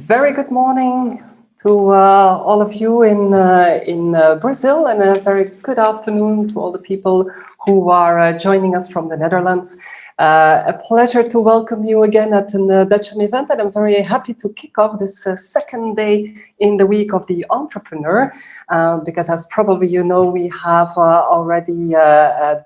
Very good morning to all of you in Brazil, and a very good afternoon to all the people who are joining us from the Netherlands. A pleasure to welcome you again at the Dutcham event, and I'm very happy to kick off this second day in the week of the entrepreneur, because as probably you know, we have already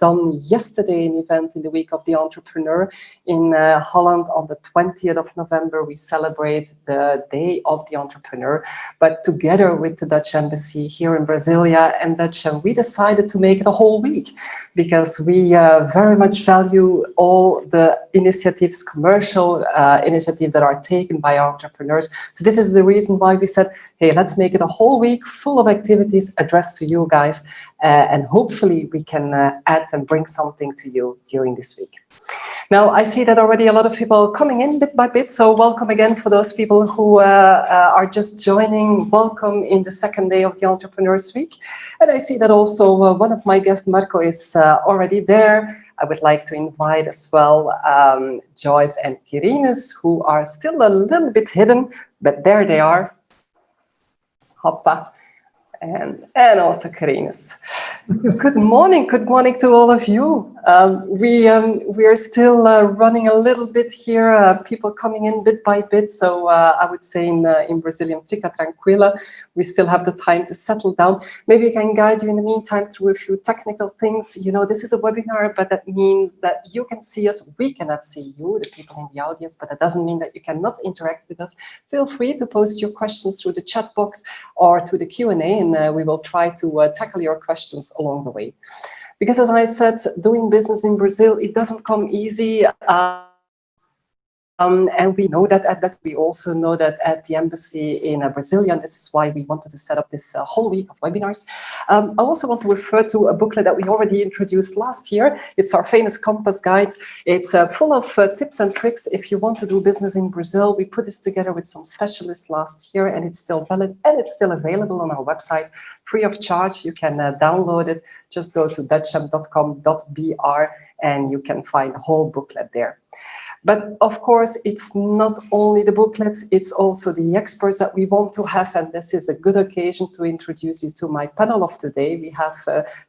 done yesterday an event in the week of the entrepreneur in Holland. On the 20th of November, we celebrate the Day of the Entrepreneur, but together with the Dutch Embassy here in Brasilia and Dutcham, we decided to make it a whole week, because we very much value all the initiatives, commercial initiatives that are taken by entrepreneurs. So this is the reason why we said, hey, let's make it a whole week full of activities addressed to you guys, and hopefully we can add and bring something to you during this week. Now, I see that already a lot of people coming in bit by bit, so welcome again for those people who are just joining. Welcome in the second day of the Entrepreneurs Week. And I see that also one of my guests, Marco, is already there. I would like to invite as well Joyce and Kirinus, who are still a little bit hidden, but there they are. Hoppa. And also Kirinus. Good morning to all of you. We are still running a little bit here, people coming in bit by bit. So I would say in Brazilian, fica tranquila. We still have the time to settle down. Maybe I can guide you in the meantime through a few technical things. You know, this is a webinar, but that means that you can see us. We cannot see you, the people in the audience, but that doesn't mean that you cannot interact with us. Feel free to post your questions through the chat box or to the Q&A, and we will try to tackle your questions along the way. Because as I said, doing business in Brazil, it doesn't come easy. And we know that, we also know that at the embassy in Brasilia, and this is why we wanted to set up this whole week of webinars. I also want to refer to a booklet that we already introduced last year. It's our famous Compass Guide. It's full of tips and tricks if you want to do business in Brazil. We put this together with some specialists last year, and it's still valid, and it's still available on our website, free of charge. You can download it. Just go to dutcham.com.br and you can find the whole booklet there. But of course, it's not only the booklets, it's also the experts that we want to have. And this is a good occasion to introduce you to my panel of today. We have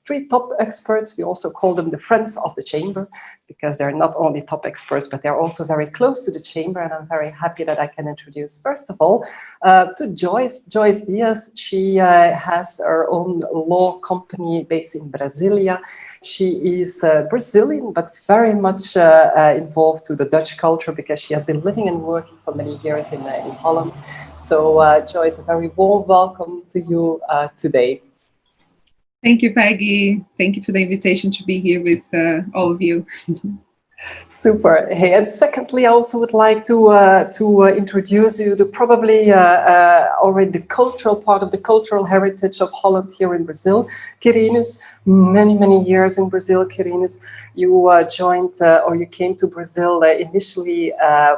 3 top experts. We also call them the friends of the chamber, because they're not only top experts, but they're also very close to the chamber. And I'm very happy that I can introduce, first of all, to Joyce Diaz. She has her own law company based in Brasilia. She is Brazilian, but very much involved to the Dutch culture, because she has been living and working for many years in Holland. So Joyce, a very warm welcome to you today. Thank you, Peggy. Thank you for the invitation to be here with all of you. Super. Hey, and secondly, I also would like to introduce you to probably already the cultural part of the cultural heritage of Holland here in Brazil. Kirinus, many years in Brazil. Kirinus, you joined or you came to Brazil initially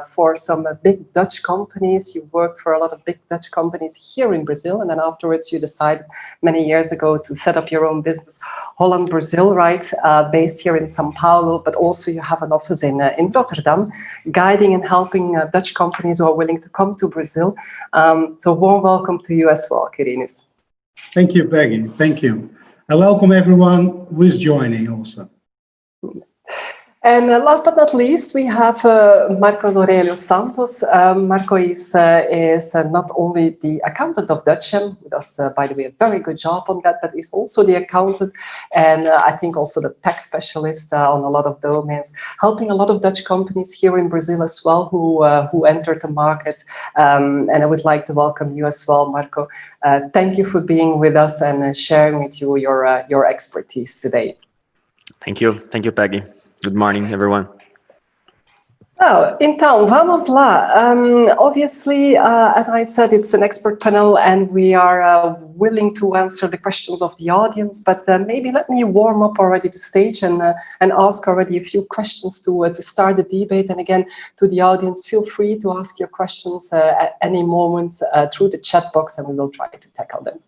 for some big Dutch companies. You worked for a lot of big Dutch companies here in Brazil, and then afterwards you decided many years ago to set up your own business, Holland Brazil, right? Based here in São Paulo, but also you have an office in Rotterdam, guiding and helping Dutch companies who are willing to come to Brazil. So warm welcome to you as well, Kirinus. Thank you, Peggy. Thank you. I welcome everyone who is joining also. And last but not least, we have Marco Aurelio Santos. Marco is not only the accountant of Dutcham, who does, by the way, a very good job on that, but is also the accountant, and I think also the tax specialist on a lot of domains, helping a lot of Dutch companies here in Brazil as well, who entered the market. And I would like to welcome you as well, Marco. Thank you for being with us and sharing with you your expertise today. Thank you, Peggy. Good morning, everyone. Oh, então, vamos lá. Obviously, as I said, it's an expert panel, and we are willing to answer the questions of the audience. But maybe let me warm up already the stage and ask already a few questions to start the debate. And again, to the audience, feel free to ask your questions at any moment through the chat box, and we will try to tackle them.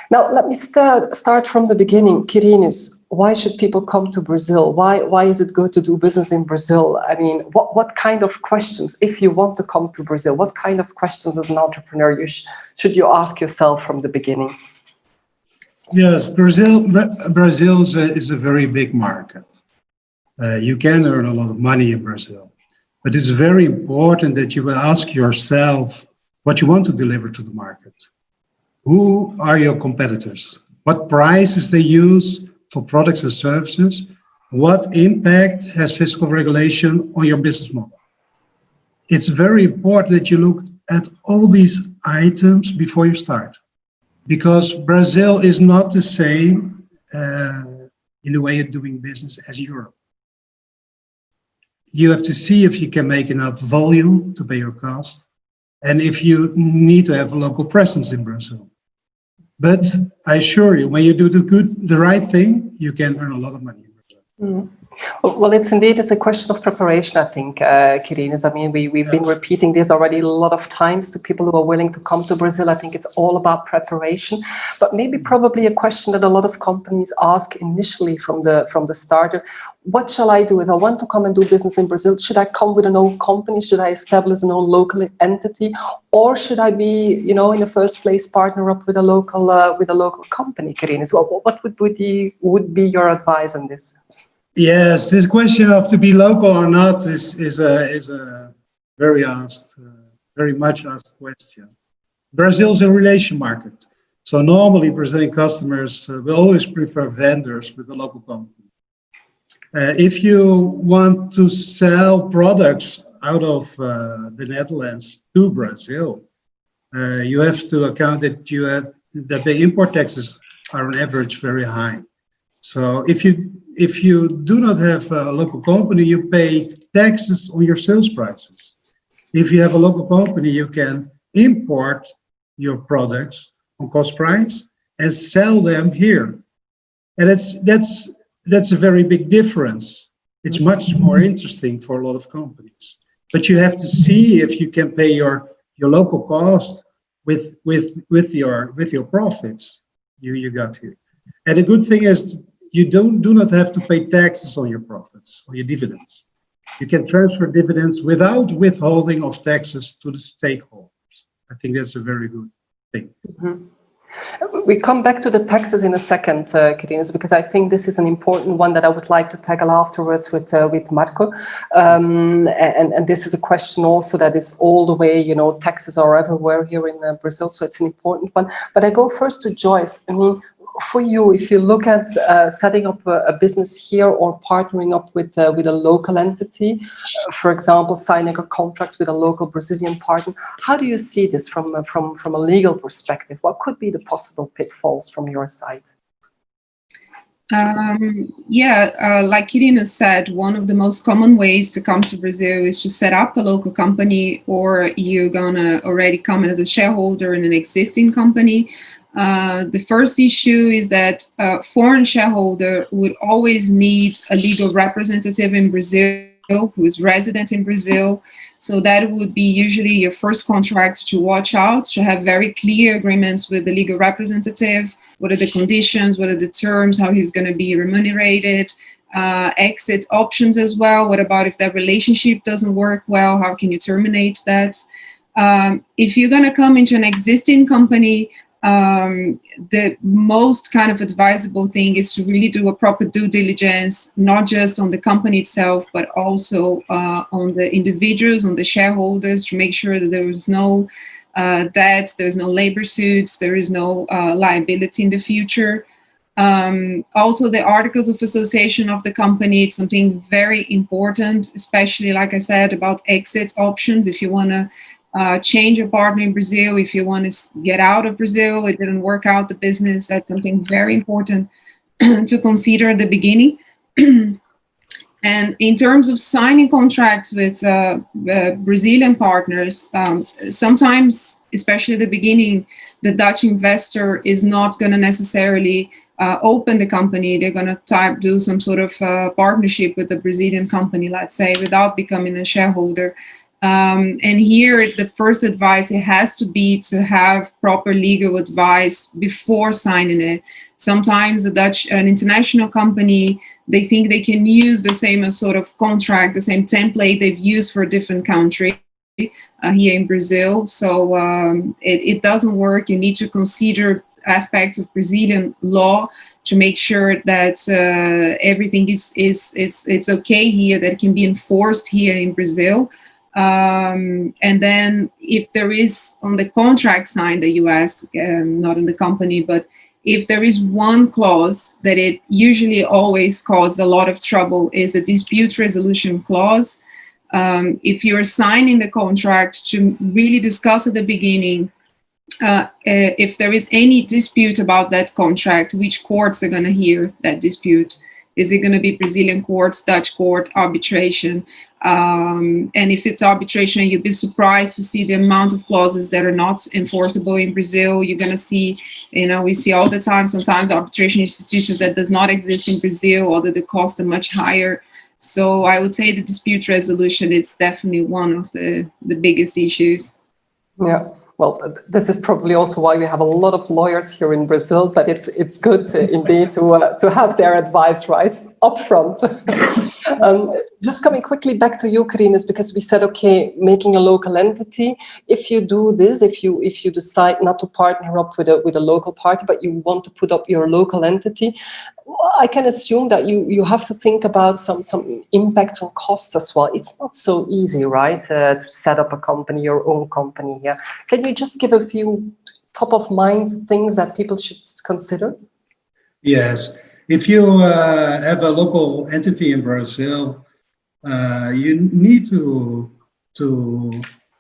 Now, let me start from the beginning. Kirinus, why should people come to Brazil? Why is it good to do business in Brazil? I mean, what kind of questions, if you want to come to Brazil, what kind of questions as an entrepreneur should you ask yourself from the beginning? Yes, Brazil is a very big market. You can earn a lot of money in Brazil, but it's very important that you will ask yourself what you want to deliver to the market. Who are your competitors? What prices they use for products and services? What impact has fiscal regulation on your business model? It's very important that you look at all these items before you start, because Brazil is not the same in the way of doing business as Europe. You have to see if you can make enough volume to pay your cost, and if you need to have a local presence in Brazil. But I assure you, when you do the right thing, you can earn a lot of money in Brazil. Mm. Well, it's a question of preparation, I think, Kirinis. I mean, we've been repeating this already a lot of times to people who are willing to come to Brazil. I think it's all about preparation, but maybe probably a question that a lot of companies ask initially from the starter. What shall I do if I want to come and do business in Brazil? Should I come with an own company? Should I establish an own local entity? Or should I be, in the first place, partner up with a local company, Kirinis? What would be your advice on this? Yes, this question of to be local or not is a very much asked question. Brazil is a relation market, so normally Brazilian customers will always prefer vendors with a local company. If you want to sell products out of the Netherlands to Brazil, you have to account that the import taxes are on average very high. So if you do not have a local company, you pay taxes on your sales prices. If you have a local company, you can import your products on cost price and sell them here. And that's a very big difference. It's much more interesting for a lot of companies. But you have to see if you can pay your local cost with your profits you got here. And the good thing is you do not have to pay taxes on your profits or your dividends. You can transfer dividends without withholding of taxes to the stakeholders. I think that's a very good thing. Mm-hmm. We come back to the taxes in a second, Kirinis, because I think this is an important one that I would like to tackle afterwards with Marco. And this is a question also that is all the way, taxes are everywhere here in Brazil, so it's an important one. But I go first to Joyce. I mean, for you, if you look at setting up a business here or partnering up with a local entity, for example, signing a contract with a local Brazilian partner, how do you see this from a legal perspective? What could be the possible pitfalls from your side? Like Kirinis said, one of the most common ways to come to Brazil is to set up a local company, or you're gonna already come as a shareholder in an existing company. The first issue is that a foreign shareholder would always need a legal representative in Brazil who is resident in Brazil. So that would be usually your first contract to watch out, to have very clear agreements with the legal representative. What are the conditions? What are the terms? How he's going to be remunerated? Exit options as well. What about if that relationship doesn't work well? How can you terminate that? If you're going to come into an existing company, the most kind of advisable thing is to really do a proper due diligence, not just on the company itself, but also on the individuals, on the shareholders, to make sure that there is no debt, there's no labor suits, there is no liability in the future. Also, the articles of association of the company, it's something very important, especially, like I said, about exit options. If you want to change your partner in Brazil, if you want to get out of Brazil, it didn't work out the business, that's something very important to consider at the beginning. And in terms of signing contracts with Brazilian partners, sometimes, especially at the beginning, the Dutch investor is not going to necessarily open the company. They're going to do some sort of partnership with the Brazilian company, let's say, without becoming a shareholder. And here, the first advice, it has to be to have proper legal advice before signing it. Sometimes an international company, they think they can use the same sort of contract, the same template they've used for a different country here in Brazil. So it doesn't work. You need to consider aspects of Brazilian law to make sure that everything it's okay here, that it can be enforced here in Brazil. And then if there is on the contract signed that you ask, not in the company, but if there is one clause that it usually always causes a lot of trouble, is a dispute resolution clause. If you're signing the contract, to really discuss at the beginning if there is any dispute about that contract, which courts are going to hear that dispute. Is it going to be Brazilian courts, Dutch court, arbitration? And if it's arbitration, you'd be surprised to see the amount of clauses that are not enforceable in Brazil. You're going to see, we see all the time, sometimes arbitration institutions that does not exist in Brazil, or that the costs are much higher. So I would say the dispute resolution, it's definitely one of the biggest issues. Yeah. Well, this is probably also why we have a lot of lawyers here in Brazil, but it's good indeed to have their advice right up front. Just coming quickly back to you, Karine, is because we said, okay, making a local entity. If you do this, if you decide not to partner up with a local party, but you want to put up your local entity, I can assume that you have to think about some impact on costs as well. It's not so easy, right, to set up a company, your own company here. Can you just give a few top of mind things that people should consider? Yes. If you have a local entity in Brazil, you need to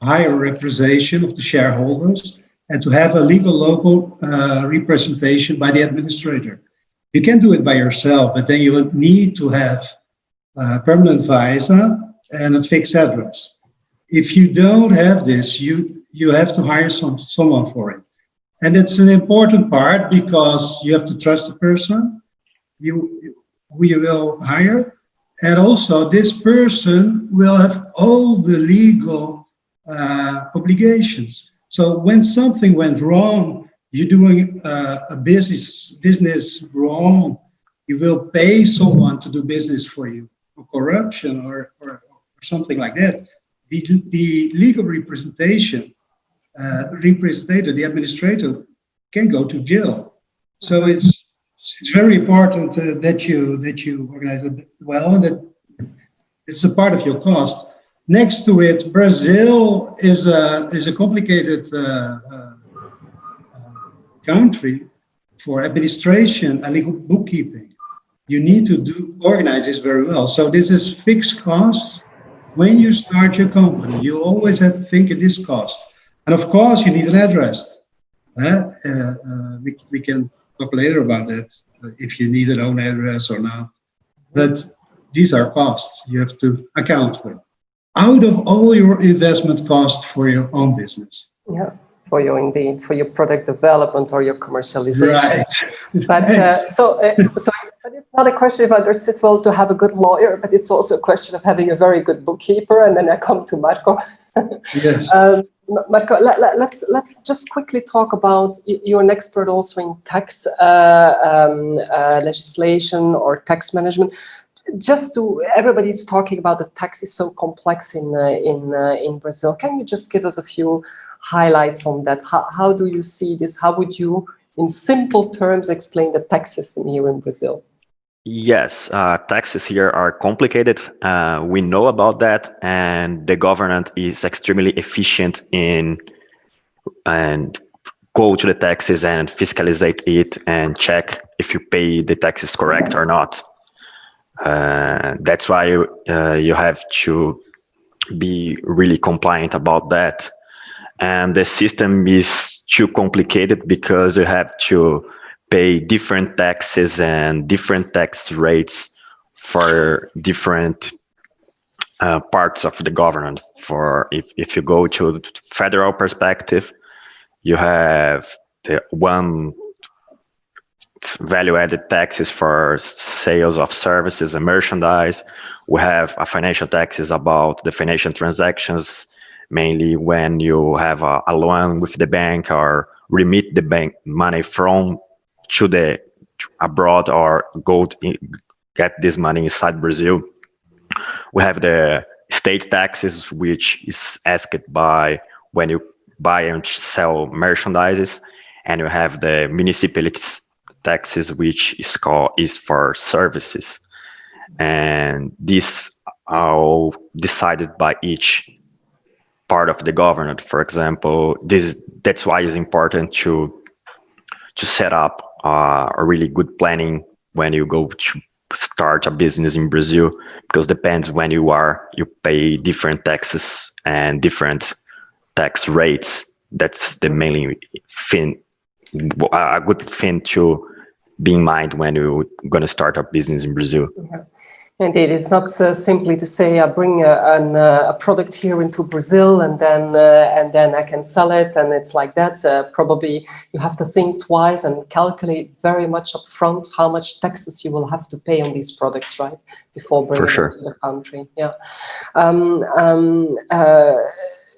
hire a representation of the shareholders and to have a legal local representation by the administrator. You can do it by yourself, but then you will need to have a permanent visa and a fixed address. If you don't have this, you have to hire someone for it. And it's an important part because you have to trust the person we will hire. And also this person will have all the legal obligations. So when something went wrong, you're doing a business wrong, you will pay someone to do business for you, or corruption or something like that. The legal representation, the administrator can go to jail. So it's very important that you organize it well, and that it's a part of your cost. Next to it, Brazil is a complicated country for administration and legal bookkeeping. You need to organize this very well. So this is fixed costs. When you start your company, you always have to think of this cost. And of course, you need an address. We can talk later about that, if you need an own address or not. But these are costs you have to account with out of all your investment costs for your own business. Yeah, for your product development or your commercialization. Right. But but it's not a question, if I understood well, to have a good lawyer, but it's also a question of having a very good bookkeeper. And then I come to Marco. Yes. Marco, let's just quickly talk about, you're an expert also in tax legislation or tax management. Everybody's talking about the tax is so complex in Brazil. Can you just give us a few highlights on that? How do you see this? How would you, in simple terms, explain the tax system here in Brazil? Yes, taxes here are complicated. We know about that, and the government is extremely efficient in and go to the taxes and fiscalize it and check if you pay the taxes correct or not. That's why you have to be really compliant about that. And the system is too complicated because you have to pay different taxes and different tax rates for different parts of the government. For if you go to the federal perspective, you have the one value-added taxes for sales of services and merchandise. We have a financial taxes about the financial transactions, mainly when you have a loan with the bank or remit the bank money from to the abroad or get this money inside Brazil. We have the state taxes, which is asked by when you buy and sell merchandises, and you have the municipality taxes, which is for services, and these are all decided by each part of the government. For example, that's why it's important to set up a really good planning when you go to start a business in Brazil, because depends when you pay different taxes and different tax rates. That's the mainly thing, a good thing to be in mind when you're going to start a business in Brazil. Yeah. Indeed, it's not simply to say I bring a product here into Brazil and then I can sell it and it's like that. Probably you have to think twice and calculate very much upfront how much taxes you will have to pay on these products, right, before bringing them to the country. Yeah.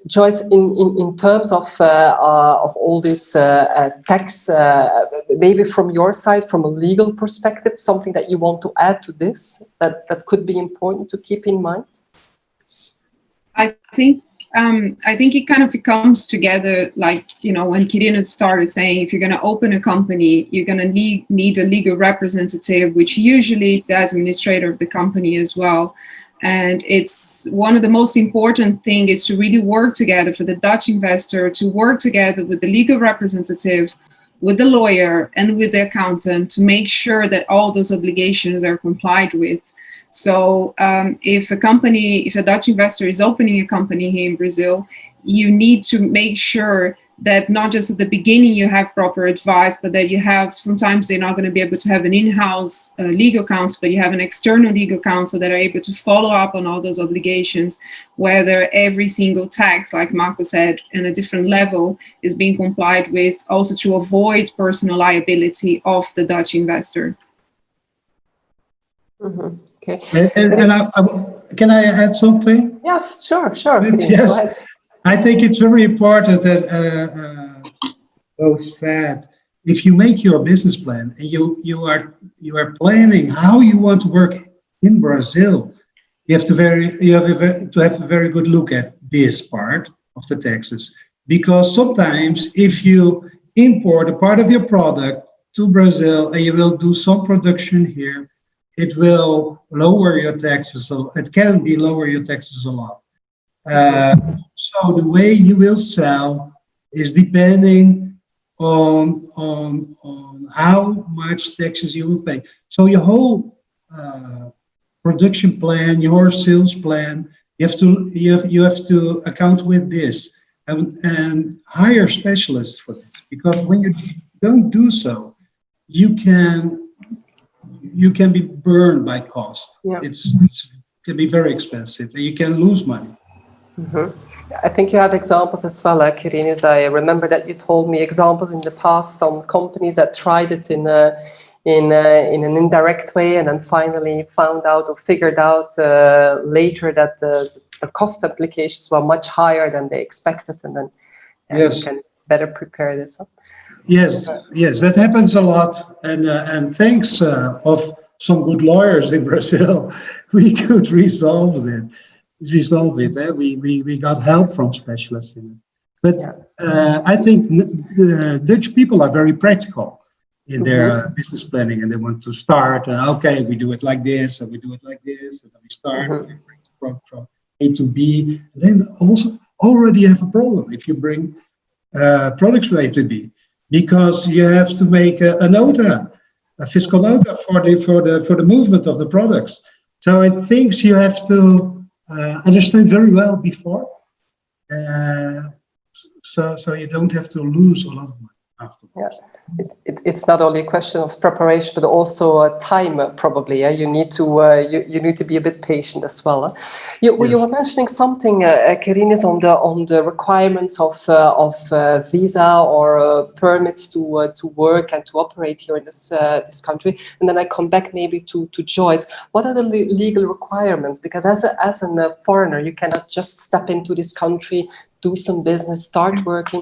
Joyce, in terms of all this tax, maybe from your side, from a legal perspective, something that you want to add to this that could be important to keep in mind? I think it kind of comes together, like, when Quirino started saying, if you're going to open a company, you're going to need a legal representative, which usually is the administrator of the company as well. And it's one of the most important things is to really work together for the Dutch investor, to work together with the legal representative, with the lawyer and with the accountant to make sure that all those obligations are complied with. So if a Dutch investor is opening a company here in Brazil, you need to make sure that not just at the beginning you have proper advice, but that you have, sometimes they're not going to be able to have an in-house legal counsel, but you have an external legal counsel that are able to follow up on all those obligations, whether every single tax, like Marco said, in a different level is being complied with, also to avoid personal liability of the Dutch investor. Mm-hmm. Okay. And can I add something? Yeah, sure. Yes. Go ahead. I think it's very important that both said, if you make your business plan and you are planning how you want to work in Brazil, you have to have a very good look at this part of the taxes, because sometimes if you import a part of your product to Brazil and you will do some production here, it will lower your taxes. It can be lower your taxes a lot. So the way you will sell is depending on how much taxes you will pay. So your whole production plan, your sales plan, you have to account with this and hire specialists for this, because when you don't do so, you can be burned by cost. Yeah. It can be very expensive and you can lose money. Mm-hmm. I think you have examples as well, Quirino. I remember that you told me examples in the past on companies that tried it in an indirect way and then finally found out or figured out later that the cost implications were much higher than they expected, and then yes, you can better prepare this. Yes, that happens a lot, and thanks of some good lawyers in Brazil, we could resolve it. We got help from specialists in it. But I think the Dutch people are very practical in their business planning, and they want to start. Okay, we do it like this, and we do it like this, and then we start. And we bring from A to B. Then also already have a problem if you bring products from A to B, because you have to make a nota, a fiscal nota for the movement of the products. So I think you have to understand very well before, so you don't have to lose a lot of money. afterwards. Yeah. It's not only a question of preparation, but also time, probably. You need to you need to be a bit patient as well. You were mentioning something, Kerinis, on the requirements of visa or permits to work and to operate here in this country. And then I come back maybe to Joyce. What are the legal requirements? Because as a foreigner, you cannot just step into this country, do some business, start working.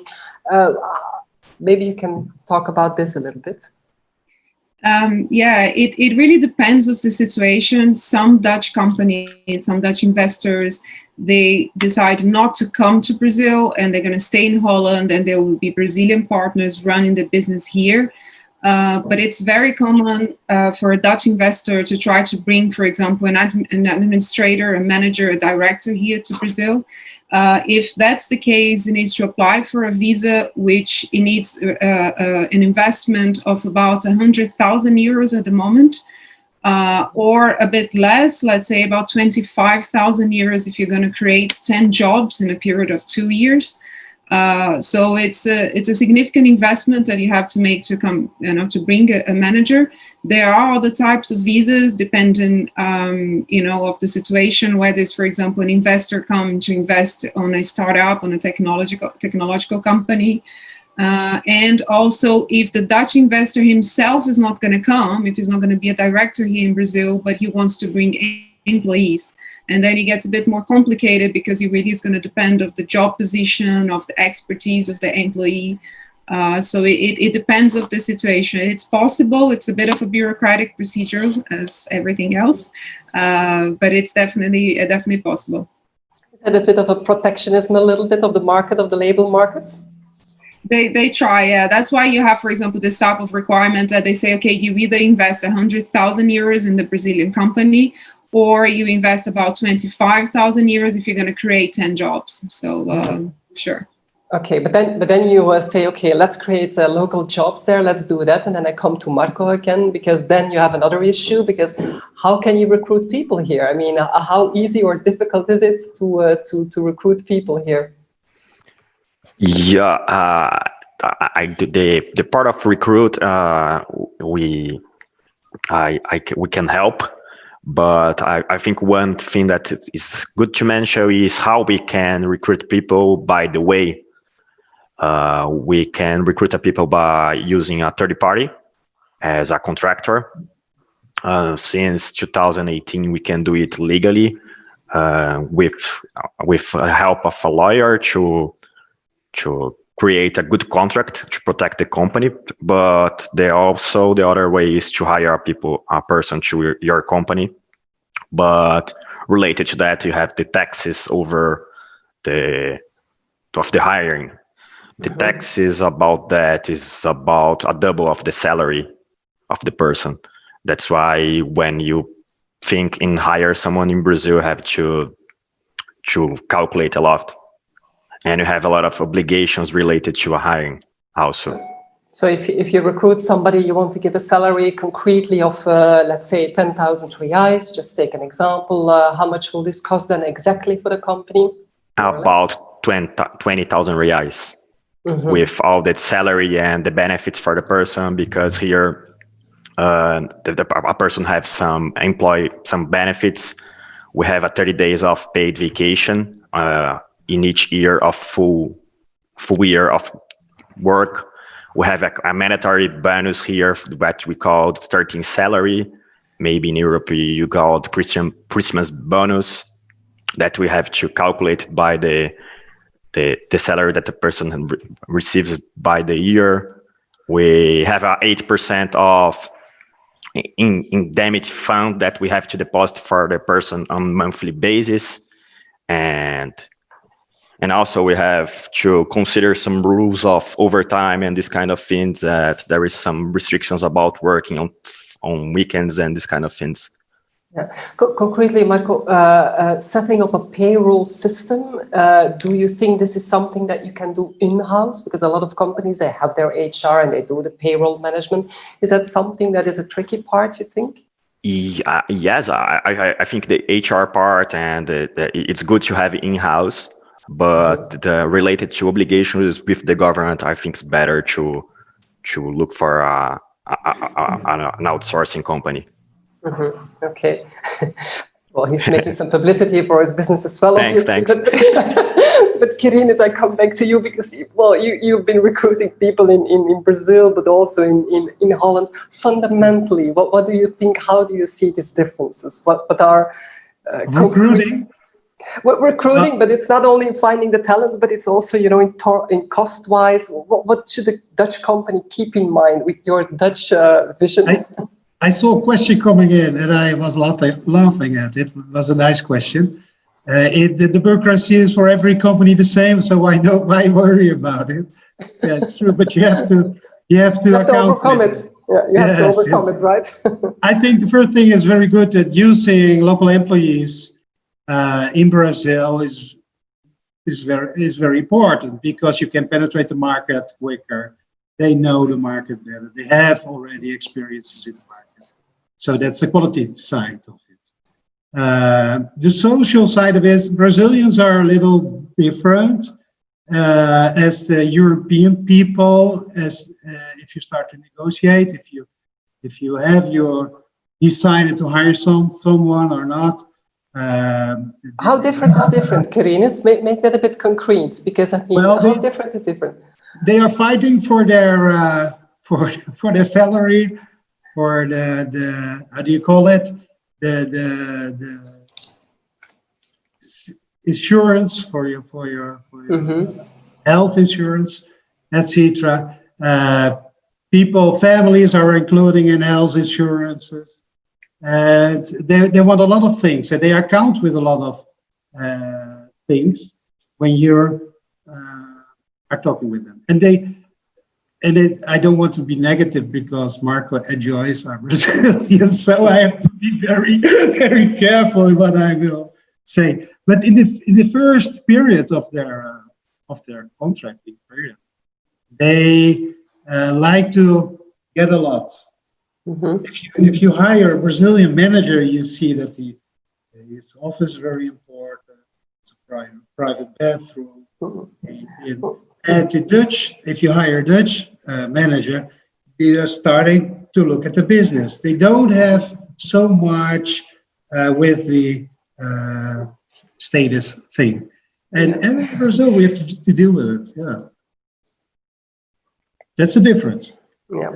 Maybe you can talk about this a little bit. Yeah, it really depends of the situation. Some Dutch companies, some Dutch investors, they decide not to come to Brazil and they're going to stay in Holland and there will be Brazilian partners running the business here. But it's very common for a Dutch investor to try to bring, for example, an administrator, a manager, a director here to Brazil. If that's the case, he needs to apply for a visa, which it needs an investment of about 100,000 euros at the moment, or a bit less, let's say about 25,000 euros if you're going to create 10 jobs in a period of 2 years. So it's a significant investment that you have to make to come, to bring a manager. There are other types of visas depending, of the situation. Whether it's, for example, an investor come to invest on a startup, on a technological company, and also if the Dutch investor himself is not going to come, if he's not going to be a director here in Brazil, but he wants to bring employees. And then it gets a bit more complicated because it really is going to depend of the job position, of the expertise of the employee. So it depends of the situation. It's possible. It's a bit of a bureaucratic procedure as everything else, but it's definitely possible. Is it a bit of a protectionism, a little bit of the market, of the labor market? They try, yeah. That's why you have, for example, this type of requirement that they say, okay, you either invest 100,000 euros in the Brazilian company, or you invest about 25,000 euros if you're going to create 10 jobs. So sure. Okay, but then you say, okay, let's create the local jobs there. Let's do that, and then I come to Marco again, because then you have another issue. Because how can you recruit people here? I mean, how easy or difficult is it to recruit people here? Yeah, the part of recruit we can help. But I think one thing that is good to mention is how we can recruit people. By the way, we can recruit people by using a third party as a contractor. Since 2018, we can do it legally with help of a lawyer to create a good contract to protect the company. But there also the other way is to hire a person to your company. But related to that, you have the taxes over the hiring. The taxes about that is about a double of the salary of the person. That's why when you think in hire someone in Brazil, you have to calculate a lot. And you have a lot of obligations related to a hiring also. So if you recruit somebody, you want to give a salary concretely of, let's say, 10,000 reais, just take an example. How much will this cost then exactly for the company? About 20,000 reais with all that salary and the benefits for the person, because here a person has some benefits. We have a 30 days of paid vacation in each year of full year of work. We have a mandatory bonus here that we call 13th salary. Maybe in Europe you call it Christmas bonus, that we have to calculate by the salary that the person receives by the year. We have a 8% of indemnity fund that we have to deposit for the person on monthly basis, and also we have to consider some rules of overtime and this kind of things, that there is some restrictions about working on weekends and this kind of things. Yeah. Concretely, Marco, setting up a payroll system, do you think this is something that you can do in-house? Because a lot of companies, they have their HR and they do the payroll management. Is that something that is a tricky part, you think? Yes, I think the HR part and it's good to have in-house, but the related to obligations with the government, I think it's better to to look for an outsourcing company. Okay. Well, he's making some publicity for his business as well, obviously. Thanks. But Kees, as I come back to you, because you've been recruiting people in Brazil, but also in Holland. Fundamentally, what do you think? How do you see these differences? What are recruiting? Recruiting, but it's not only finding the talents, but it's also, in cost-wise. What should a Dutch company keep in mind with your Dutch vision? I saw a question coming in, and I was laughing at it. It was a nice question. The bureaucracy is for every company the same, so why worry about it? Yeah, it's true, but you have to overcome it. Yeah, you have to overcome it, right? I think the first thing is very good that using local employees in Brazil is very important, because you can penetrate the market quicker. They know the market better. They have already experiences in the market. So that's the quality side of it. The social side of it, Brazilians are a little different as the European people. As if you start to negotiate, if you have decided to hire someone or not. How different is different, Kees? Make that a bit concrete, because how different is different? They are fighting for their salary, for the how do you call it, the insurance for your health insurance, etc. Families are including in health insurances, and they want a lot of things, and they account with a lot of things when you're are talking with them. I don't want to be negative, because Marco and Joyce are Brazilian, so I have to be very, very careful in what I will say. But in the first period of their contracting period, they like to get a lot. If you hire a Brazilian manager, you see that his office is very important. It's a private bathroom. And the Dutch, if you hire a Dutch manager, they are starting to look at the business. They don't have so much with the status thing. And in Brazil, we have to deal with it. Yeah, that's a difference. Yeah.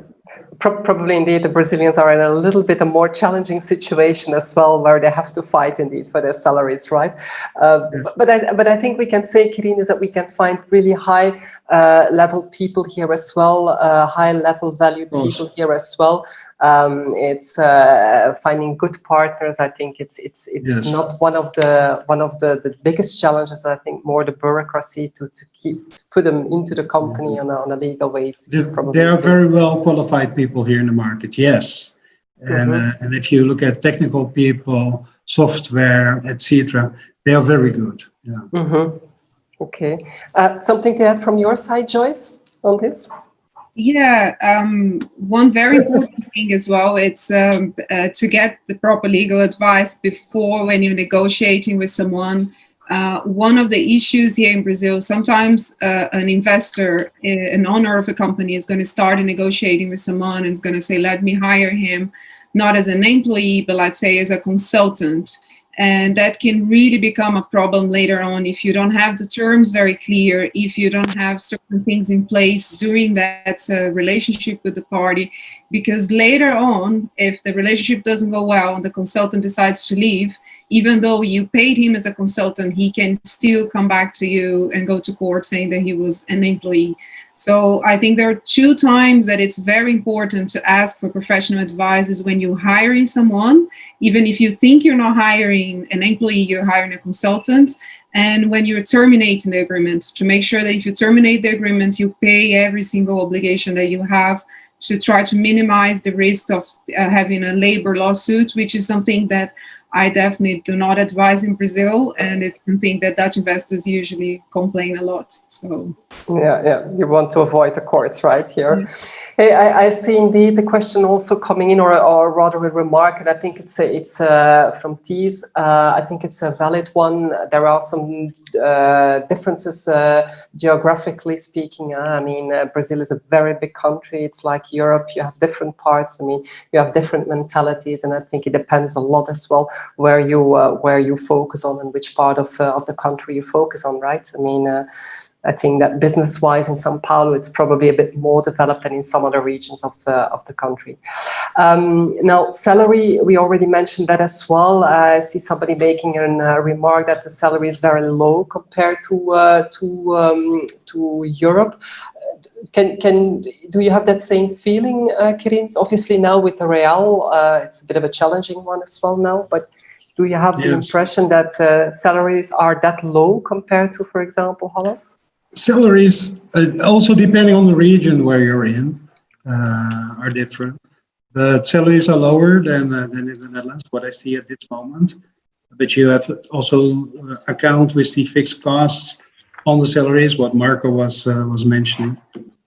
Probably indeed the Brazilians are in a little bit a more challenging situation as well, where they have to fight indeed for their salaries, right? Yes. But I think we can say, Kees, that we can find really high level people here as well, high level valued people here as well. It's finding good partners. I think it's yes. Not one of the biggest challenges. I think more the bureaucracy to put them into the company on a legal way. There are very well qualified people here in the market. Yes, and if you look at technical people, software, etc., they are very good. Yeah. Okay. Something to add from your side, Joyce, on this? Yeah, one very important thing as well, it's to get the proper legal advice before when you're negotiating with someone. One of the issues here in Brazil, sometimes an investor, an owner of a company is going to start negotiating with someone and is going to say, let me hire him, not as an employee, but let's say as a consultant. And that can really become a problem later on if you don't have the terms very clear, if you don't have certain things in place during that relationship with the party. Because later on, if the relationship doesn't go well and the consultant decides to leave, even though you paid him as a consultant, he can still come back to you and go to court saying that he was an employee. So I think there are two times that it's very important to ask for professional advice is when you're hiring someone, even if you think you're not hiring an employee, you're hiring a consultant, and when you're terminating the agreement, to make sure that if you terminate the agreement, you pay every single obligation that you have to try to minimize the risk of having a labor lawsuit, which is something that I definitely do not advise in Brazil, and it's something that Dutch investors usually complain a lot. So yeah, you want to avoid the courts, right? Here, yeah. hey, I see indeed the question also coming in, or rather a remark, and I think it's from Kees. I think it's a valid one. There are some differences geographically speaking. I mean, Brazil is a very big country. It's like Europe. You have different parts. I mean, you have different mentalities, and I think it depends a lot as well where you focus on and which part of the country you focus on, right? I mean, I think that business-wise in São Paulo, it's probably a bit more developed than in some other regions of the country. Now, salary, we already mentioned that as well. I see somebody making a remark that the salary is very low compared to Europe. Do you have that same feeling, Kirin? Obviously now with the real, it's a bit of a challenging one as well now, but do you have the impression that salaries are that low compared to, for example, Holland? Salaries, also depending on the region where you're in, are different. But salaries are lower than in the Netherlands, what I see at this moment. But you have also account with the fixed costs on the salaries, what Marco was mentioning.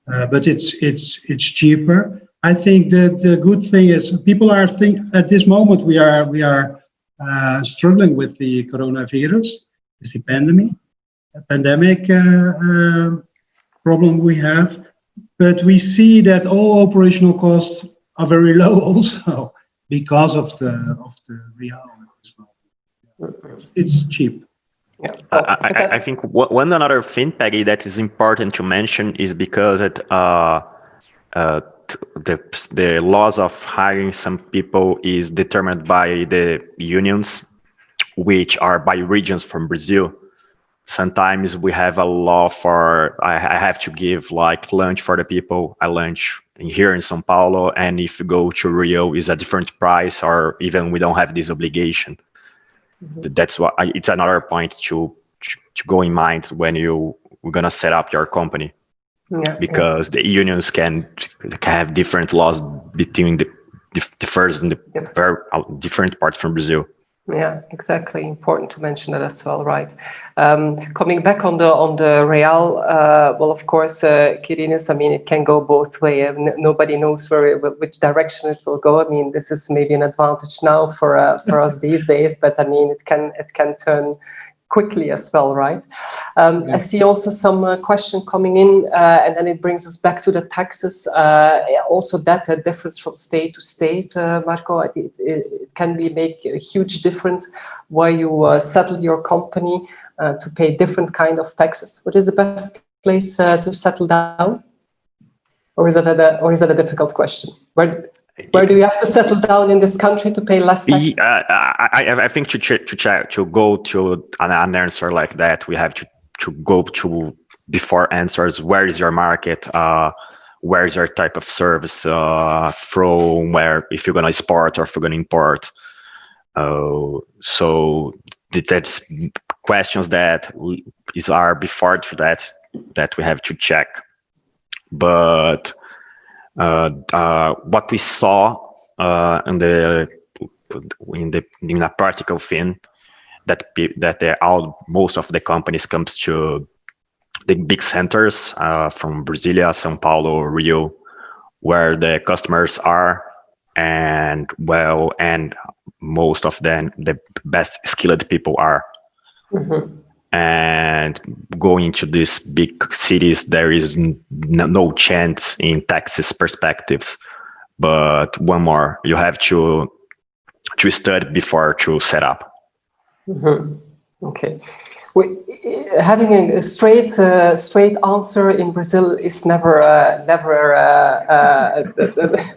But it's cheaper. I think that the good thing is people are at this moment we are struggling with the coronavirus, it's the pandemic problem we have, but we see that all operational costs are very low also because of the real as well. It's cheap. Yeah. I think one another thing, Peggy, that is important to mention is because the laws of hiring some people is determined by the unions, which are by regions from Brazil. Sometimes we have a law for I have to give like lunch for the people. I lunch here in São Paulo, and if you go to Rio, is a different price, or even we don't have this obligation. That's what it's another point to go in mind when we're gonna set up your company, because the unions can have different laws between the first and the very different parts from Brazil. Yeah, exactly. Important to mention that as well, right? Coming back on the real, well, of course, Quirinius, I mean, it can go both ways. Nobody knows which direction it will go. I mean, this is maybe an advantage now for us these days, but I mean, it can turn quickly as well, right? I see also some question coming in, and then it brings us back to the taxes. Also, that difference from state to state, Marco, I think it can make a huge difference where you settle your company to pay different kind of taxes. What is the best place to settle down, or is that a difficult question? Where do you have to settle down in this country to pay less tax? I think to go to an answer like that, we have to go to before answers. Where is your market? Where is your type of service from? Where, if you're gonna export or if you're gonna import? So that's questions that are before to that we have to check. But what we saw in the practical thing that most of the companies comes to the big centers from Brasilia, São Paulo, Rio, where the customers are, and most of them the best skilled people are. And going to these big cities, there is no chance in taxes perspectives. But one more, you have to study before to set up. Okay. Having a straight answer in Brazil is never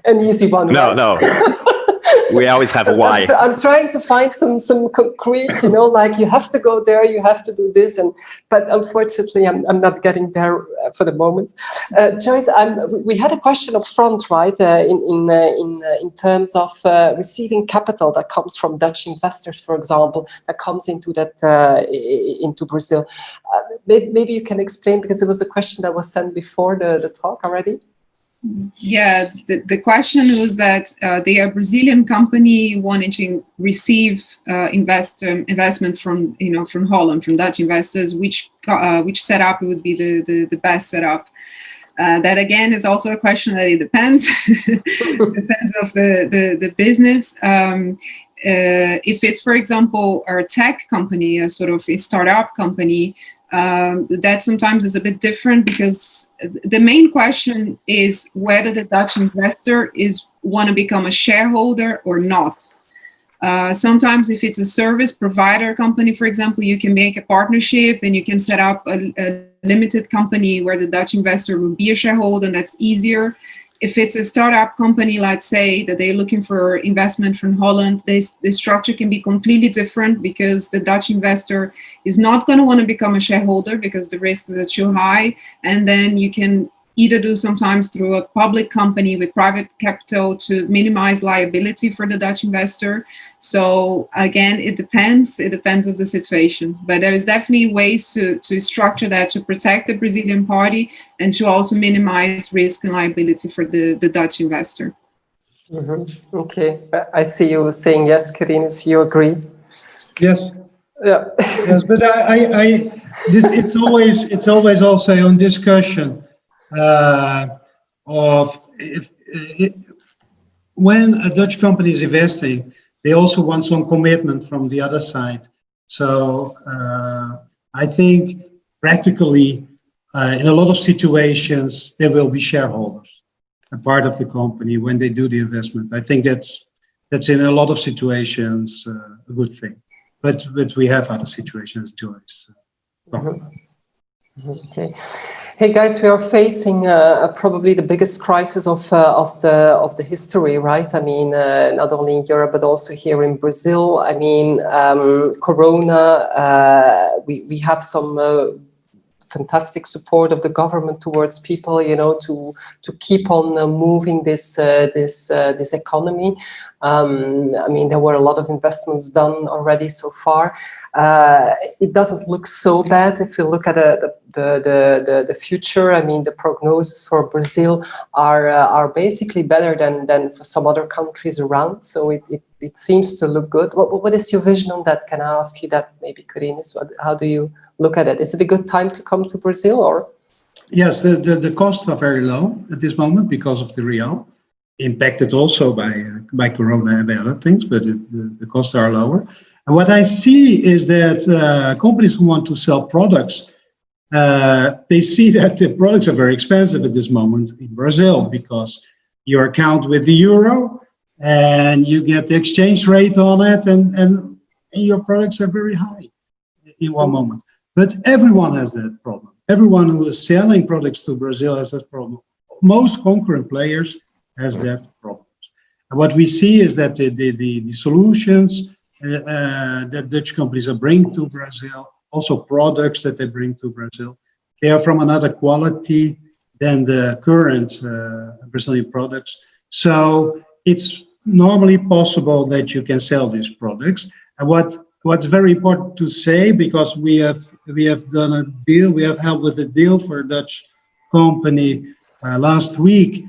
an easy one. No. We always have a why. I'm trying to find some concrete, like you have to go there, you have to do this, but unfortunately, I'm not getting there for the moment. Joyce, we had a question up front, right? In terms of receiving capital that comes from Dutch investors, for example, that comes into Brazil. Maybe you can explain, because it was a question that was sent before the talk already. Yeah, the question was that they are a Brazilian company wanting to receive investment from from Holland, from Dutch investors. Which setup would be the best setup? That again is also a question that it depends. Depends of the business. If it's, for example, a tech company, a sort of a startup company, that sometimes is a bit different, because the main question is whether the Dutch investor want to become a shareholder or not. Sometimes if it's a service provider company, for example, you can make a partnership and you can set up a limited company where the Dutch investor will be a shareholder, and that's easier. If it's a startup company, let's say that they're looking for investment from Holland, the structure can be completely different, because the Dutch investor is not going to want to become a shareholder because the risks are too high. And then you can either do sometimes through a public company with private capital to minimize liability for the Dutch investor. So again, it depends of the situation. But there is definitely ways to structure that to protect the Brazilian party and to also minimize risk and liability for the Dutch investor. Mm-hmm. Okay, I see you saying yes, Carinus, you agree? Yes. Yeah. Yes, but it's always also on discussion of when a Dutch company is investing, they also want some commitment from the other side. So I think practically in a lot of situations there will be shareholders, a part of the company when they do the investment. I think that's in a lot of situations a good thing. But we have other situations, Joyce. Okay. Hey guys, we are facing probably the biggest crisis of the history, right? I mean, not only in Europe but also here in Brazil. I mean, Corona. We have some fantastic support of the government towards people, to keep on moving this economy. I mean, there were a lot of investments done already so far. It doesn't look so bad if you look at the future. I mean, the prognosis for Brazil are basically better than for some other countries around. So it seems to look good. What is your vision on that? Can I ask you that, maybe, Carinus? How do you look at it? Is it a good time to come to Brazil, or? Yes, the costs are very low at this moment because of the real, impacted also by Corona and by other things, but the costs are lower. And what I see is that companies who want to sell products, they see that the products are very expensive at this moment in Brazil, because you account with the euro and you get the exchange rate on it, and your products are very high in one moment. But everyone has that problem. Everyone who is selling products to Brazil has that problem. Most concurrent players has that problem. And what we see is that the solutions that Dutch companies are bringing to Brazil, also products that they bring to Brazil, they are from another quality than the current Brazilian products. So it's normally possible that you can sell these products. And what's very important to say, because we have done a deal, we have helped with a deal for a Dutch company last week,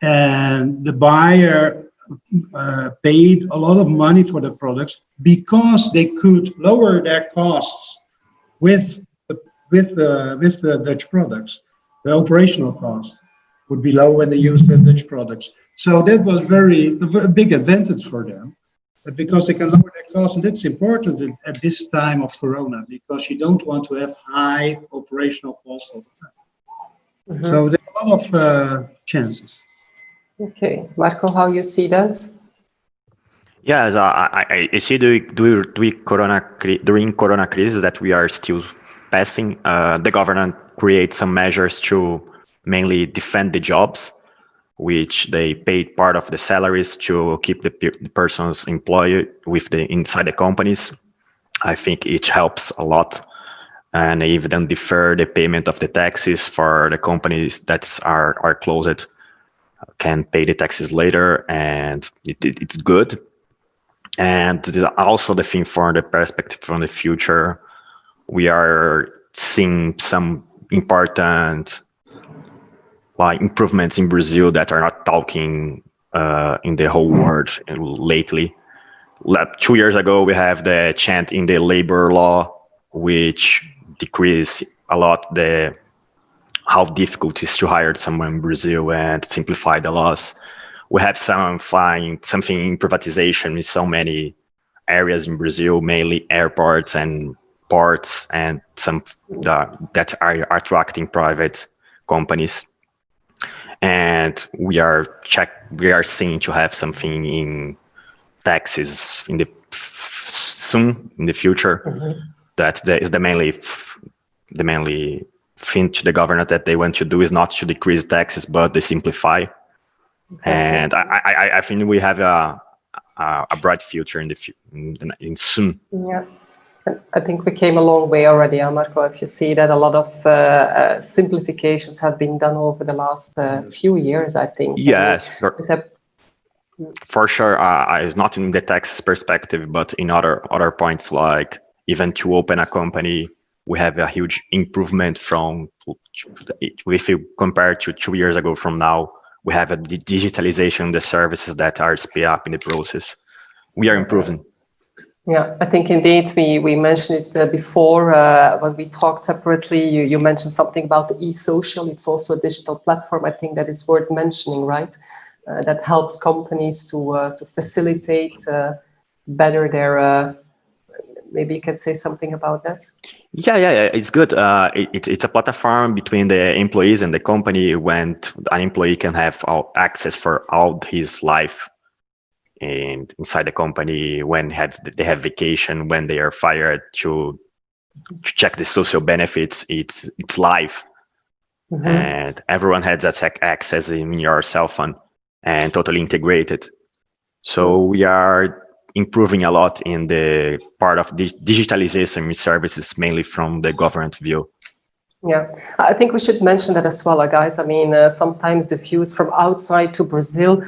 and the buyer paid a lot of money for the products because they could lower their costs with the Dutch products. The operational cost would be low when they use the Dutch products. So that was a big advantage for them, because they can lower their costs, and that's important at this time of Corona, because you don't want to have high operational costs all the time. Mm-hmm. So there are a lot of chances. Okay, Marco, how you see that? Yes, I see during Corona crisis that we are still passing. The government creates some measures to mainly defend the jobs, which they paid part of the salaries to keep the persons employed inside the companies. I think it helps a lot, and even defer the payment of the taxes for the companies that are closed, can pay the taxes later, and it's good. And this is also the thing for the perspective from the future. We are seeing some important like improvements in Brazil that are not talking in the whole world lately. 2 years ago, we have the change in the labor law, which decreased a lot how difficult it is to hire someone in Brazil and simplify the laws. We have something in privatization in so many areas in Brazil, mainly airports and ports, and some that are attracting private companies. And we are seeing to have something in taxes soon in the future. That is the mainly thing to the government that they want to do is not to decrease taxes, but they simplify. Exactly. And I think we have a bright future in soon. Yeah, I think we came a long way already, Marco. If you see that a lot of simplifications have been done over the last few years, I think. Yes, for sure. It's not in the tax perspective, but in other points, like even to open a company, we have a huge improvement if you compare to 2 years ago from now. We have a digitalization of the services that are speed up in the process. We are improving. Yeah, I think indeed we mentioned it before when we talked separately. You mentioned something about the e-social. It's also a digital platform. I think that is worth mentioning, right? That helps companies to facilitate better their. Maybe you can say something about that. Yeah, it's good. It's a platform between the employees and the company when an employee can have access for all his life and inside the company, when they have vacation, when they are fired, to check the social benefits. It's live, and everyone has that access in your cell phone and totally integrated. So we are improving a lot in the part of digitalization services, mainly from the government view. Yeah, I think we should mention that as well, guys. I mean, sometimes the views from outside to Brazil,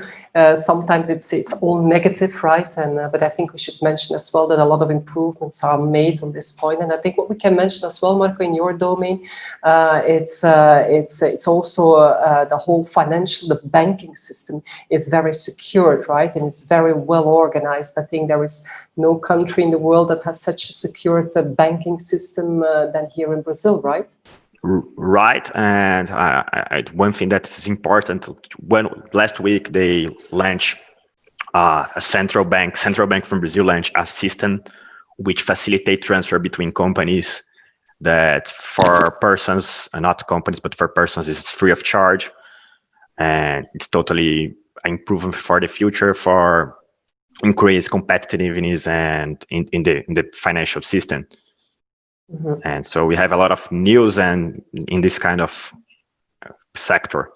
sometimes it's all negative, right? And but I think we should mention as well that a lot of improvements are made on this point. And I think what we can mention as well, Marco, in your domain, it's also the whole the banking system is very secured, right? And it's very well organized. I think there is no country in the world that has such a secured banking system than here in Brazil, right? Right, and one thing that is important, when last week they launched a central bank from Brazil launched a system which facilitates transfer between companies, that for persons, not companies, but for persons is free of charge, and it's totally improving for the future for increase competitiveness and in the financial system. And so we have a lot of news and in this kind of sector.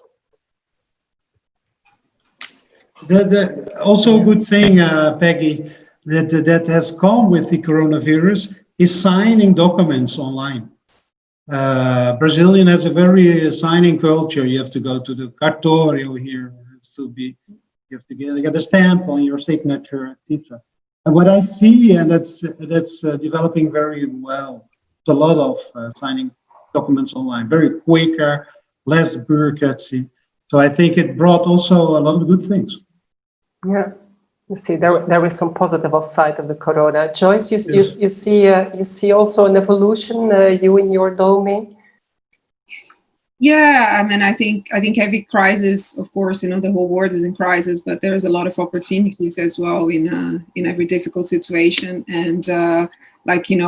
Also a good thing, Peggy, that has come with the coronavirus is signing documents online. Brazilian has a very signing culture. You have to go to the cartório here. You have to get a stamp on your signature, etc. And what I see, and that's developing very well. A lot of signing documents online, very quicker, less bureaucracy. So I think it brought also a lot of good things. Yeah, you see, there is some positive side of the corona. Joyce, you see also an evolution, you in your domain. Yeah, I mean, I think every crisis, of course, the whole world is in crisis, but there's a lot of opportunities as well in every difficult situation. And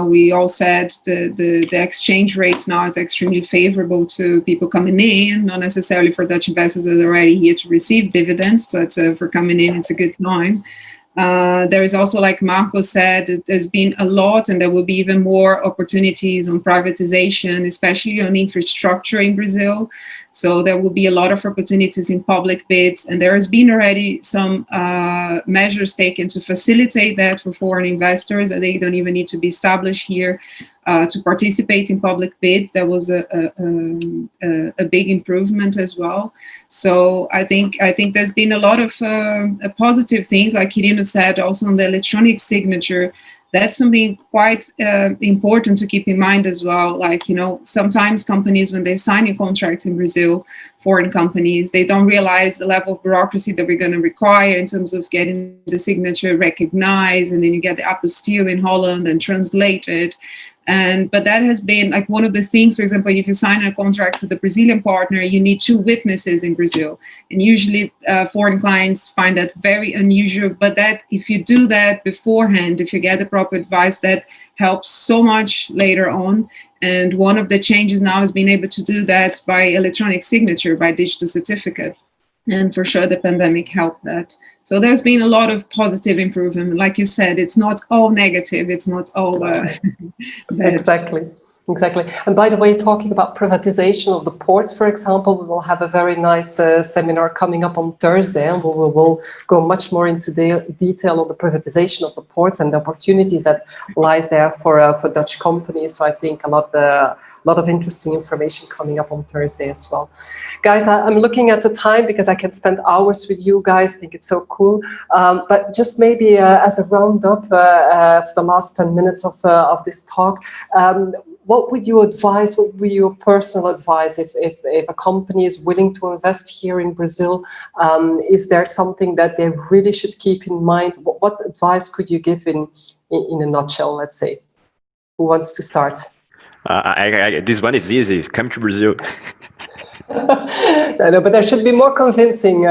we all said, the exchange rate now is extremely favorable to people coming in, not necessarily for Dutch investors that are already here to receive dividends, but for coming in, it's a good time. There is also, like Marco said, there's been a lot, and there will be even more opportunities on privatization, especially on infrastructure in Brazil. So there will be a lot of opportunities in public bids, and there has been already some measures taken to facilitate that for foreign investors, that they don't even need to be established here to participate in public bids. That was a big improvement as well. So I think there's been a lot of positive things, like Quirino said, also on the electronic signature. that's something quite important to keep in mind as well. Like, sometimes companies, when they sign a contract in Brazil, foreign companies, they don't realize the level of bureaucracy that we're going to require in terms of getting the signature recognized, and then you get the apostille in Holland and translated. But that has been like one of the things, for example, if you sign a contract with a Brazilian partner, you need 2 witnesses in Brazil. And usually foreign clients find that very unusual. But that if you do that beforehand, if you get the proper advice, that helps so much later on. And one of the changes now is being able to do that by electronic signature, by digital certificate. And for sure, the pandemic helped that. So there's been a lot of positive improvement. Like you said, it's not all negative. It's not all bad. Exactly. And by the way, talking about privatization of the ports, for example, we will have a very nice seminar coming up on Thursday, and we will go much more into detail on the privatization of the ports and the opportunities that lies there for Dutch companies. So I think a lot of interesting information coming up on Thursday as well. Guys, I'm looking at the time because I can spend hours with you guys. I think it's so cool. But just maybe as a roundup for the last 10 minutes of this talk, what would you advise, what would be your personal advice if a company is willing to invest here in Brazil? Is there something that they really should keep in mind? What advice could you give in a nutshell, let's say? Who wants to start? This one is easy. Come to Brazil. No, but there should be more convincing,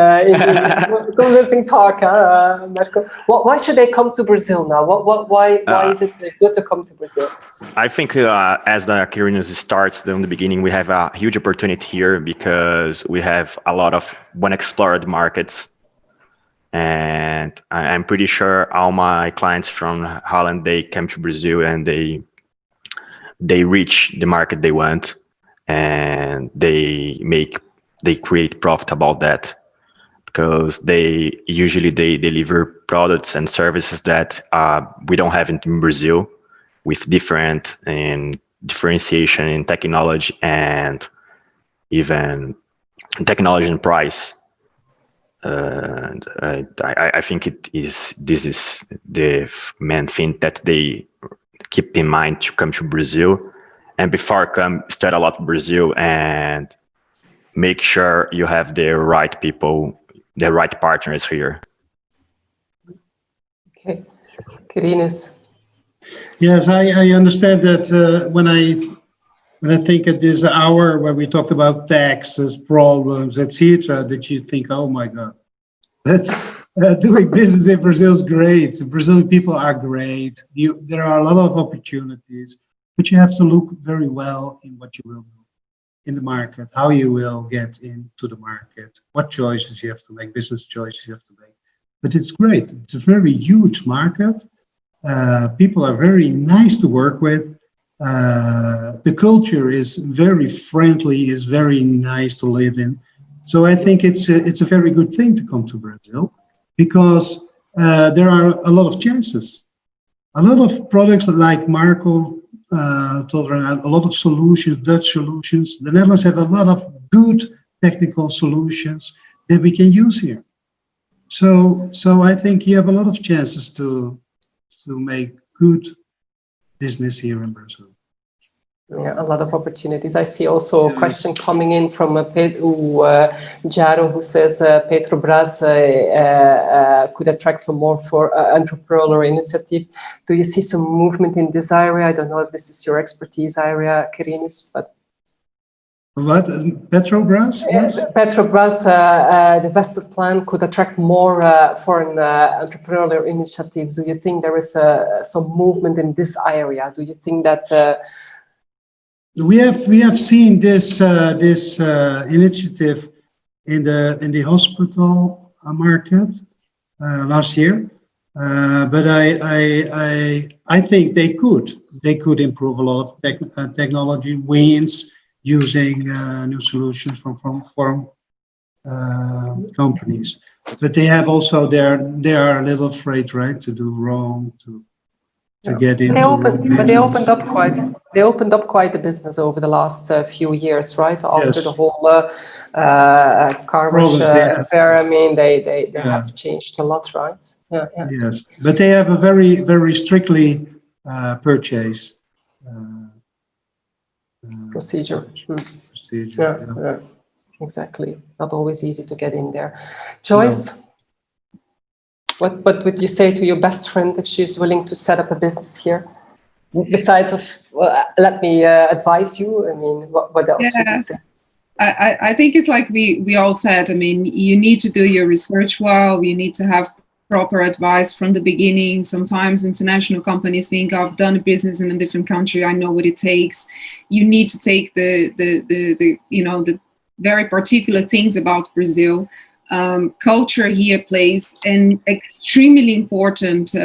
convincing talk, Marco. Why should they come to Brazil now? Why is it good to come to Brazil? I think as the Quirinus starts in the beginning, we have a huge opportunity here because we have a lot of unexplored markets. And I'm pretty sure all my clients from Holland, they come to Brazil and they reach the market they want. And they create profit about that because they usually deliver products and services that we don't have in Brazil, with different and differentiation in technology and even technology and price. And I think this is the main thing that they keep in mind to come to Brazil. And before study a lot Brazil and make sure you have the right people, the right partners here. Okay, Quirinus. Yes, I understand that when I think at this hour where we talked about taxes, problems, etc., that you think, oh my God, doing business in Brazil is great. The Brazilian people are great. There are a lot of opportunities. But you have to look very well in what you will do in the market, how you will get into the market, what choices you have to make, business choices you have to make. But it's great. It's a very huge market. People are very nice to work with. The culture is very friendly, is very nice to live in. So I think it's a very good thing to come to Brazil because there are a lot of chances. A lot of products like Marco told around, a lot of solutions, Dutch solutions. The Netherlands have a lot of good technical solutions that we can use here. So I think you have a lot of chances to make good business here in Brazil. Yeah, a lot of opportunities. I see also a question coming in from Jaro, who says Petrobras could attract some more for entrepreneurial initiative. Do you see some movement in this area? I don't know if this is your expertise area, Quirinus, but what? Petrobras? Yes. Petrobras, the vested plan could attract more foreign entrepreneurial initiatives. Do you think there is some movement in this area? Do you think that we have seen this initiative in the hospital market last year, but I think they could improve a lot of technology wins using new solutions from foreign companies. But they have also they are a little afraid, right, to do wrong, to get into. They opened up quite the business over the last few years, right? After the whole car wash affair, I mean, they have changed a lot, right? Yeah. Yes, but they have a very, very strictly purchase Procedure. procedure. Yeah. Exactly. Not always easy to get in there. No. Joyce, what would you say to your best friend if she's willing to set up a business here? Besides of, let me advise you. I mean, what else would you say? I think it's like we all said. I mean, you need to do your research well. You need to have proper advice from the beginning. Sometimes international companies think, I've done a business in a different country, I know what it takes. You need to take the the very particular things about Brazil. Culture here plays an extremely important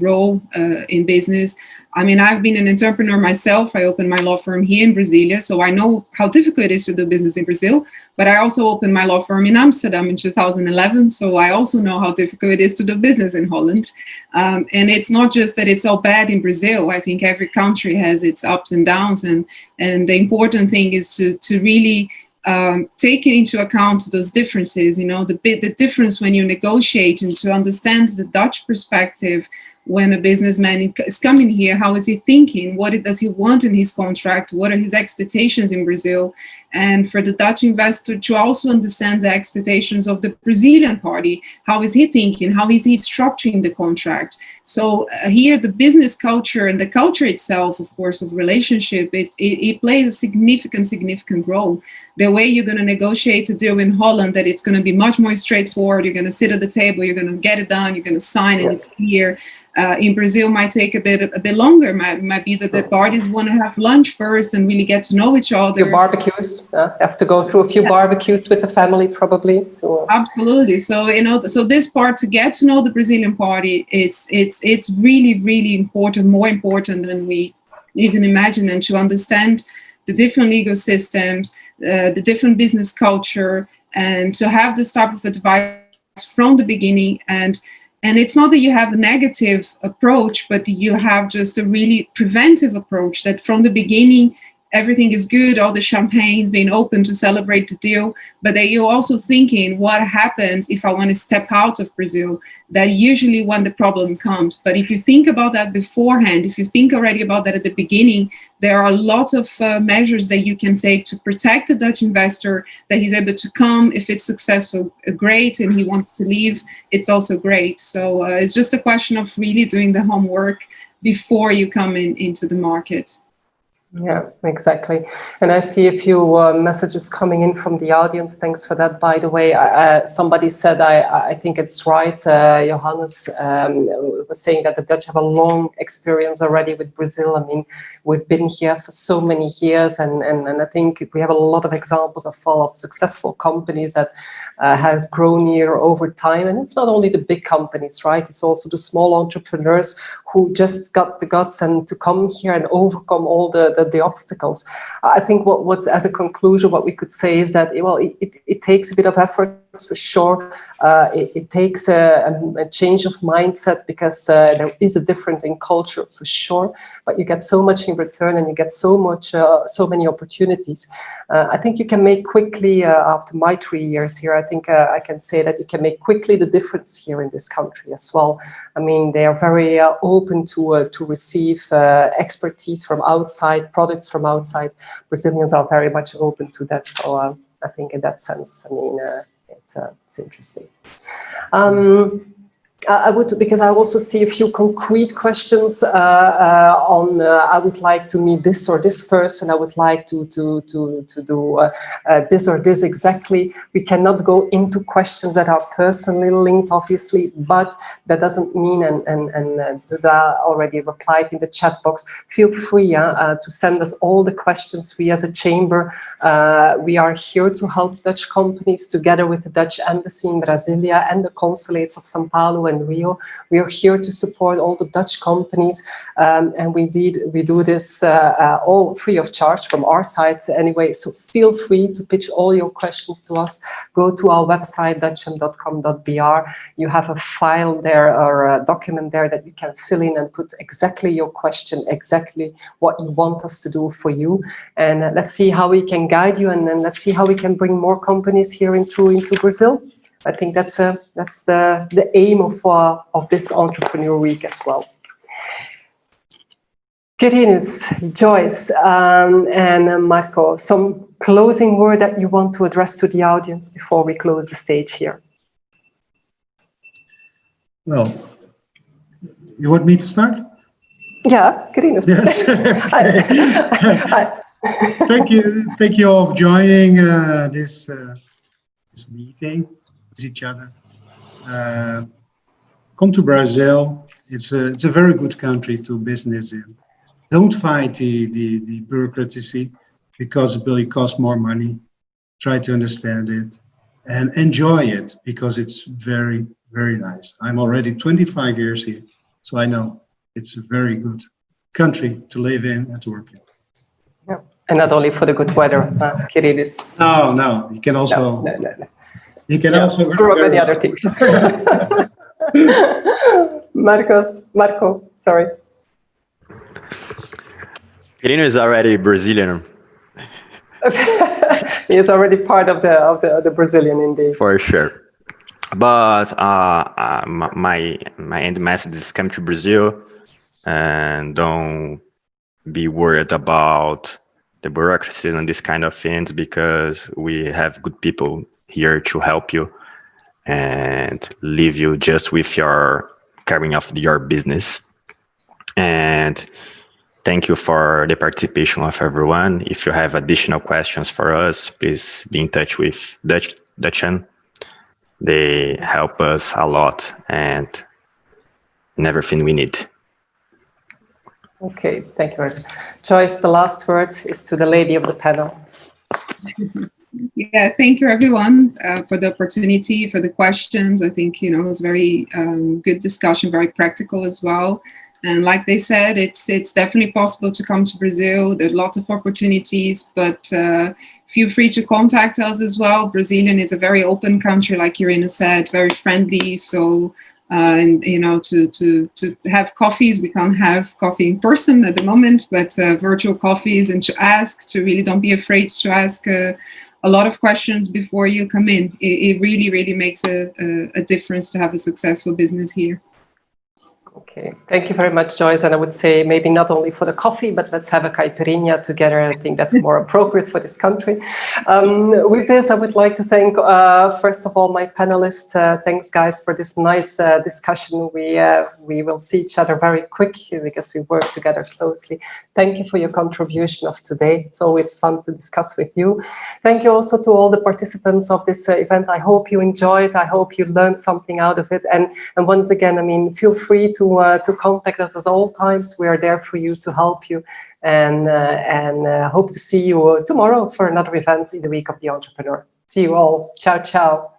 role in business. I mean, I've been an entrepreneur myself. I opened my law firm here in Brasilia, so I know how difficult it is to do business in Brazil. But I also opened my law firm in Amsterdam in 2011, so I also know how difficult it is to do business in Holland. And it's not just that it's all bad in Brazil. I think every country has its ups and downs, and the important thing is to really take into account those differences. You know, the difference when you negotiate, and to understand the Dutch perspective. When a businessman is coming here, how is he thinking? What does he want in his contract? What are his expectations in Brazil? And for the Dutch investor to also understand the expectations of the Brazilian party. How is he thinking? How is he structuring the contract? So here, the business culture and the culture itself, of course, of relationship, it plays a significant role. The way you're going to negotiate a deal in Holland, that it's going to be much more straightforward. You're going to sit at the table, you're going to get it done, you're going to sign, and it's clear. In Brazil, might take a bit longer. Might be that the parties want to have lunch first and really get to know each other. Your barbecues, have to go through a few barbecues with the family, probably. Absolutely. So so this part, to get to know the Brazilian party, it's really important, more important than we even imagine, and to understand the different legal systems, the different business culture, and to have this type of advice from the beginning. And it's not that you have a negative approach, but you have just a really preventive approach, that from the beginning, everything is good, all the champagne's being open to celebrate the deal, but that you're also thinking, what happens if I want to step out of Brazil? That usually when the problem comes. But if you think about that beforehand, if you think already about that at the beginning, there are a lot of measures that you can take to protect the Dutch investor, that he's able to come. If it's successful, great, and he wants to leave, it's also great. So it's just a question of really doing the homework before you come into the market. Yeah, exactly. And I see a few messages coming in from the audience. Thanks for that. By the way, somebody said, I think it's right, Johannes was saying that the Dutch have a long experience already with Brazil. I mean, we've been here for so many years, and I think we have a lot of examples of successful companies that has grown here over time. And it's not only the big companies, right? It's also the small entrepreneurs who just got the guts and to come here and overcome all the obstacles. I think what as a conclusion, what we could say is that, well, it takes a bit of effort for sure. It takes a change of mindset, because there is a difference in culture for sure, but you get so much in return, and you get so many opportunities. I think you can make quickly, after my 3 years here, I think I can say that you can make quickly the difference here in this country as well. I mean, they are very open to receive expertise from outside, products from outside. Brazilians are very much open to that. So I think in that sense, I mean, it's interesting. I would, because I also see a few concrete questions on. I would like to meet this or this person. I would like to do this or this exactly. We cannot go into questions that are personally linked, obviously, but that doesn't mean. And Duda already replied in the chat box. Feel free to send us all the questions. We as a chamber, we are here to help Dutch companies together with the Dutch embassy in Brasilia and the consulates of São Paulo and Rio. We are here to support all the Dutch companies, and we do this all free of charge from our side anyway. So feel free to pitch all your questions to us. Go to our website, dutcham.com.br. You have a file there or a document there that you can fill in and put exactly your question, exactly what you want us to do for you. And let's see how we can guide you, and then let's see how we can bring more companies here into Brazil. I think that's the aim of this Entrepreneur Week as well. Quirinus, Joyce, and Marco, some closing word that you want to address to the audience before we close the stage here? Well, you want me to start? Yeah, Quirinus. Yes. Thank you all for joining this meeting with each other. Come to Brazil. It's a very good country to business in. Don't fight the bureaucracy because it will cost more money. Try to understand it and enjoy it because it's very, very nice. I'm already 25 years here, so I know it's a very good country to live in and to work in. Yeah. And not only for the good weather, Quirinus. No, you can also. No. You can also for many other things. Marco, sorry. Quirino is already Brazilian. He is already part of the Brazilian, indeed. For sure. But my end message is come to Brazil and don't be worried about the bureaucracy and this kind of things, because we have good people here to help you and leave you just with your carrying of your business. And thank you for the participation of everyone. If you have additional questions for us, please be in touch with Dutcham. They help us a lot and in everything we need. Okay, thank you very much. Joyce, the last word is to the lady of the panel. Yeah, thank you everyone for the opportunity, for the questions. I think, it was very good discussion, very practical as well. And like they said, it's definitely possible to come to Brazil. There are lots of opportunities, but feel free to contact us as well. Brazilian is a very open country, like Irina said, very friendly. So, and to have coffees, we can't have coffee in person at the moment, but virtual coffees, and to really don't be afraid to ask a lot of questions before you come in. It really, really makes a difference to have a successful business here. Okay, thank you very much, Joyce. And I would say maybe not only for the coffee, but let's have a caipirinha together. I think that's more appropriate for this country. With this, I would like to thank, first of all, my panelists. Thanks, guys, for this nice discussion. We will see each other very quick because we work together closely. Thank you for your contribution of today. It's always fun to discuss with you. Thank you also to all the participants of this event. I hope you enjoyed. I hope you learned something out of it. And once again, I mean, feel free to contact us at all times. We are there for you to help you, and hope to see you tomorrow for another event in the Week of the Entrepreneur. See you all. Ciao, ciao.